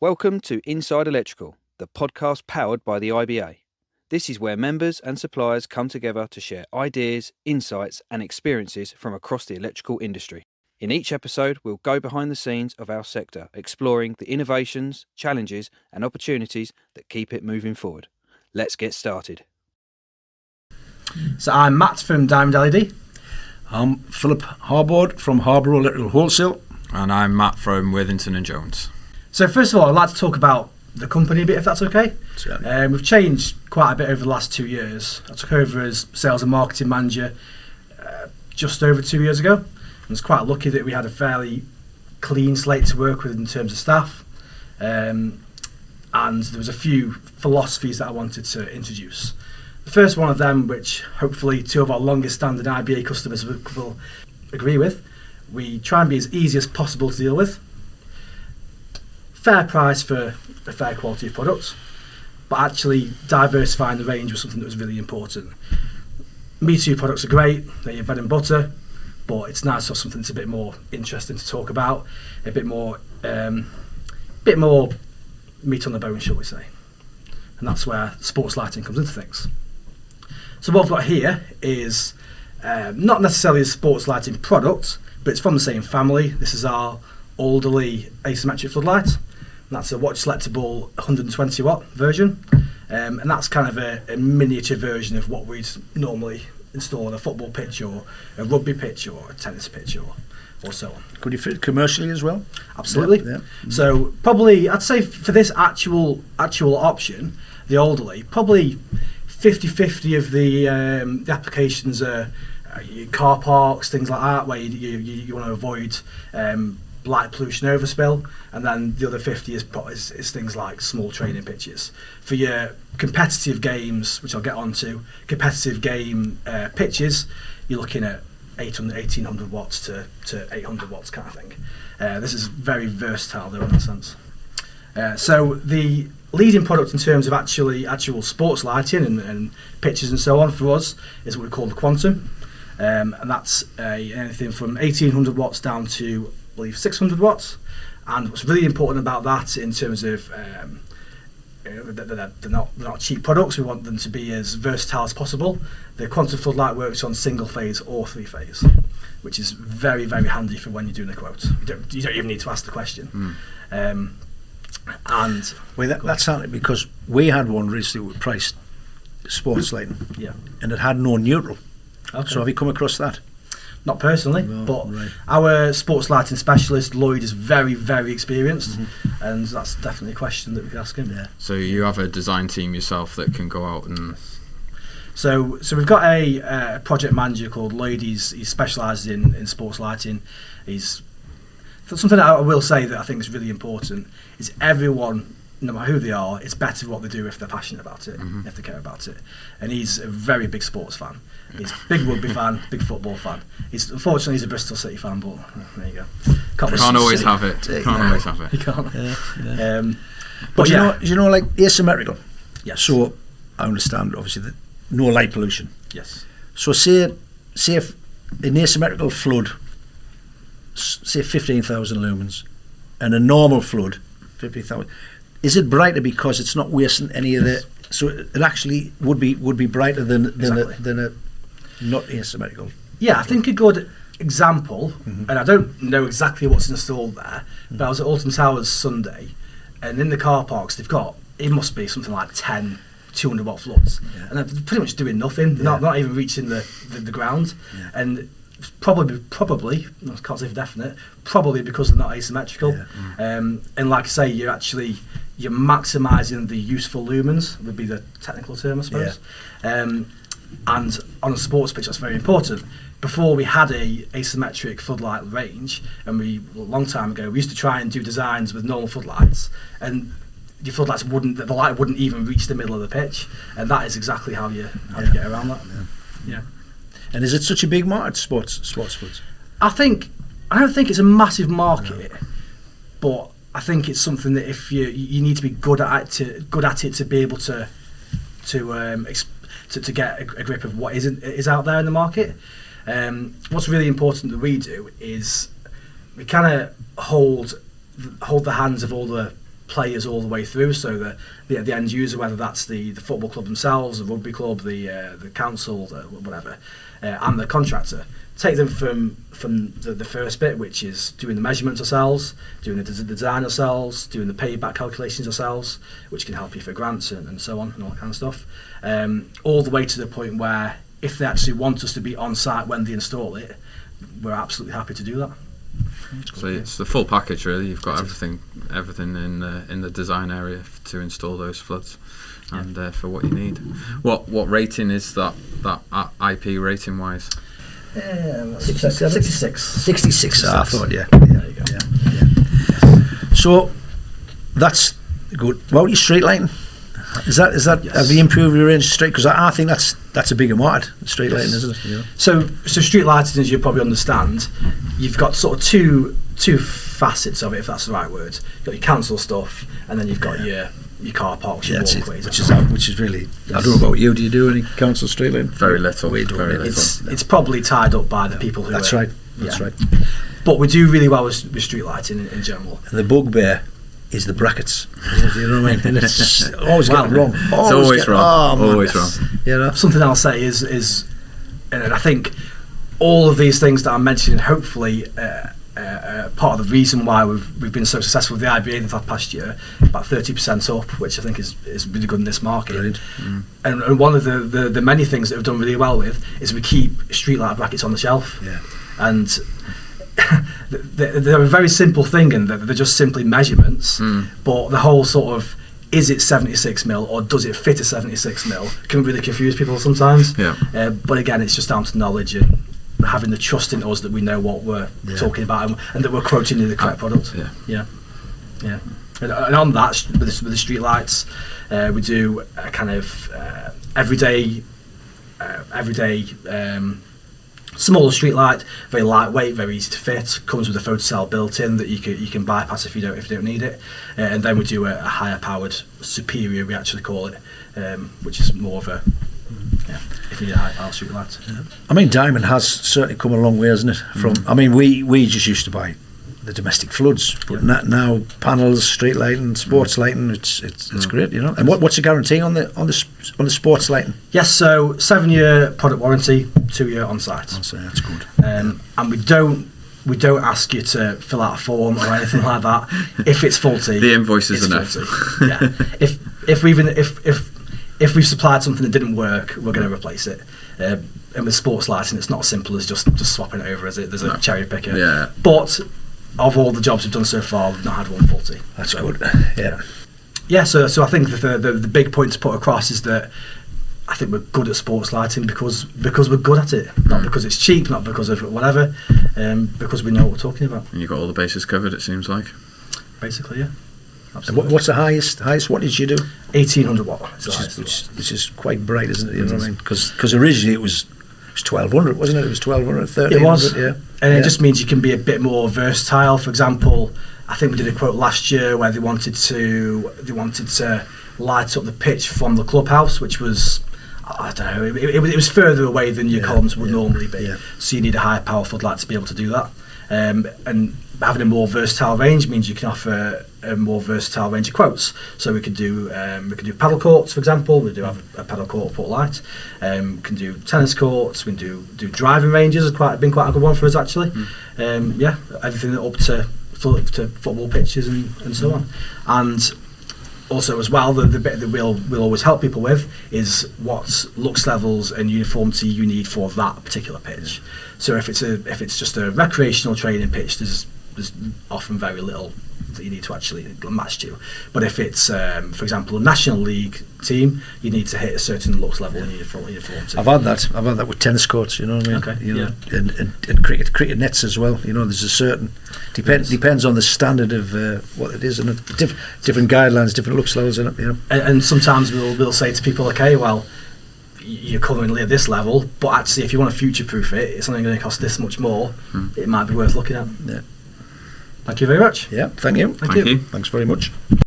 Welcome to Inside Electrical, the podcast powered by the IBA. This is where members and suppliers come together to share ideas, insights and experiences from across the electrical industry. In each episode, we'll go behind the scenes of our sector, exploring the innovations, challenges and opportunities that keep it moving forward. Let's get started. So I'm Matt from Diamond LED. I'm Philip Harbro from Harbro Electrical Wholesale. And I'm Matt from Worthington Jones. So first of all, I'd like to talk about the company a bit, if that's okay. We've changed quite a bit over the last 2 years. I took over as sales and marketing manager just over 2 years ago. I was quite lucky that we had a fairly clean slate to work with in terms of staff. And there was a few philosophies that I wanted to introduce. The first one of them, which hopefully two of our longest standing IBA customers will agree with, we try and be as easy as possible to deal with. Fair price for a fair quality of product, but actually diversifying the range was something that was really important. Me Too products are great, they're your bread and butter, but it's nice to have something that's a bit more interesting to talk about, a bit more meat on the bone, shall we say. And that's where sports lighting comes into things. So what I've got here is not necessarily a sports lighting product, but it's from the same family. This is our Alderley asymmetric floodlight. And that's a watch selectable 120 watt version, and that's kind of a miniature version of what we'd normally install on a football pitch or a rugby pitch or a tennis pitch or so on. Could you fit commercially as well? Absolutely. Yeah. So probably I'd say for this actual option, the Alderley, probably 50-50 of the applications are car parks, things like that, where you want to avoid light pollution overspill, and then the other 50 is things like small training pitches. For your competitive games, which I'll get onto, competitive game pitches, you're looking at 1800 watts to 800 watts kind of thing. This is very versatile though in that sense. So the leading product in terms of actual sports lighting and pitches and so on for us is what we call the Quantum, and that's anything from 1800 watts down to I believe 600 watts. And what's really important about that in terms of they're not cheap products, we want them to be as versatile as possible. The Quantum floodlight works on single phase or three phase, which is very, very handy for when you're doing a quote. You don't even need to ask the question. And that's handy because we had one recently with priced sports lighting, and it had no neutral. Okay. So have you come across that? Not personally, but right. Our sports lighting specialist, Lloyd, is very, very experienced, and that's definitely a question that we could ask him. Yeah. So you have a design team yourself that can go out and... So we've got a project manager called Lloyd. He specialises in sports lighting. Something that I will say that I think is really important is everyone, no matter who they are, it's better what they do if they're passionate about it, if they care about it. And he's a very big sports fan. He's a big rugby fan, big football fan. Unfortunately, he's a Bristol City fan, but there you go. Can't always have it. Can't always have it. You can't. Yeah. But you know, like asymmetrical. Yes. So I understand, obviously, that no light pollution. Yes. So say if an asymmetrical flood, say 15,000 lumens, and a normal flood, 50,000. Is it brighter because it's not wasting any of the? So it actually would be brighter than a not asymmetrical. Yeah, I think a good example, and I don't know exactly what's installed there, but I was at Alton Towers Sunday, and in the car parks they've got, it must be something like 10 200 watt floods, and they're pretty much doing nothing. They're not even reaching the ground, and probably I can't say for definite, probably because they're not asymmetrical. And like I say, you're maximising the useful lumens would be the technical term, I suppose. And on a sports pitch, that's very important. Before we had a asymmetric floodlight range, and a long time ago, we used to try and do designs with normal floodlights, and your floodlights the light wouldn't even reach the middle of the pitch, and that is exactly how you get around that. Yeah. And is it such a big market, sports floods? I don't think it's a massive market, but I think it's something that if you need to be good at it to be able to get a grip of what is out there in the market. What's really important that we do is we kind of hold the hands of all the players all the way through. So the end user, whether that's the football club themselves, the rugby club, the council, whatever, and the contractor. Take them from the first bit, which is doing the measurements ourselves, doing the design ourselves, doing the payback calculations ourselves, which can help you for grants and so on and all that kind of stuff, all the way to the point where if they actually want us to be on site when they install it, we're absolutely happy to do that. So it's the full package, really. You've got everything in the design area to install those floods, and for what you need. What rating is that IP rating wise? 66. 66. I thought, yeah. There you go. Yeah. So that's good. What about your street lighting? Is that Yes. have you improved your range of street? Because I think that's a bigger market, street lighting, isn't it? Yeah. So street lighting, as you probably understand, you've got sort of two facets of it, if that's the right word. You've got your council stuff, and then you've got your car parks, your walkways. Which is really. I don't know about you. Do you do any council street lighting? Very little. We don't Very really. little. It's probably tied up by the people who. That's right. That's right. But we do really well with street lighting in general. And the bugbear is the brackets. You know what I mean? And it's always getting wrong. It's always wrong. Always wrong. You know. Something I'll say is, and I think all of these things that I'm mentioning, hopefully, part of the reason why we've been so successful with the IBA in the past year, about 30% up, which I think is really good in this market. And one of the many things that we've done really well with is we keep streetlight brackets on the shelf. Yeah. And they're a very simple thing, and they're just simply measurements. But the whole sort of, is it 76 mil or does it fit a 76 mil, can really confuse people sometimes. Yeah. But again, it's just down to knowledge and having the trust in us that we know what we're talking about and that we're quoting in the correct product. Yeah. And on that, with the street lights, we do a kind of everyday smaller street light, very lightweight, very easy to fit, comes with a photocell built in that you can bypass if you don't need it, and then we do a higher powered superior, we actually call it, which is more of a if you need a high power street light. I mean, Diamond has certainly come a long way, hasn't it? From I mean, we just used to buy the domestic floods, but now panels, street lighting, sports lighting, it's great, you know. And what's the guarantee on the sports lighting? Yes, so 7-year product warranty, 2-year on site. That's good. And we don't ask you to fill out a form or anything like that. If it's faulty, The invoice is it's enough. faulty. Yeah. If we've supplied something that didn't work, we're going to replace it. And with sports lighting, it's not as simple as just swapping it over, is it? There's a cherry picker. Yeah. But of all the jobs we've done so far, we've not had one faulty. That's good. Yeah. Yeah. So I think the big point to put across is that I think we're good at sports lighting because we're good at it, not because it's cheap, not because of whatever, because we know what we're talking about. And you've got all the bases covered, it seems like. Basically, yeah. And Absolutely. what's the highest wattage you do? 1800 watt. Which is quite bright, isn't it? You know what I mean? Because originally it was 1200, wasn't it? It was 1200, 1300. It was, yeah. And it just means you can be a bit more versatile. For example, I think we did a quote last year where they wanted to light up the pitch from the clubhouse, which was, I don't know, it was further away than your columns would normally be. Yeah. So you need a higher power floodlight to be able to do that. And having a more versatile range means you can offer a more versatile range of quotes. So we could do paddle courts, for example. We do have a paddle court port light. Can do tennis courts. We can do driving ranges. Has been quite a good one for us actually. Everything up to football pitches and so on. And also as well, the bit that we'll always help people with is what lux levels and uniformity you need for that particular pitch. So if it's just a recreational training pitch, there's often very little that you need to actually match to. But if it's, for example, a National League team, you need to hit a certain lux level in uniformity. I've had that with tennis courts, you know what I mean? Okay, you know, and cricket nets as well. You know, there's a certain depends on the standard of what it is, and different guidelines, different lux levels in it. You know, and sometimes we'll say to people, okay, well, you're currently at this level, but actually, if you want to future-proof it, it's only going to cost this much more. It might be worth looking at. Yeah. Thank you very much. Yeah, thank you. Thank you. Thanks very much.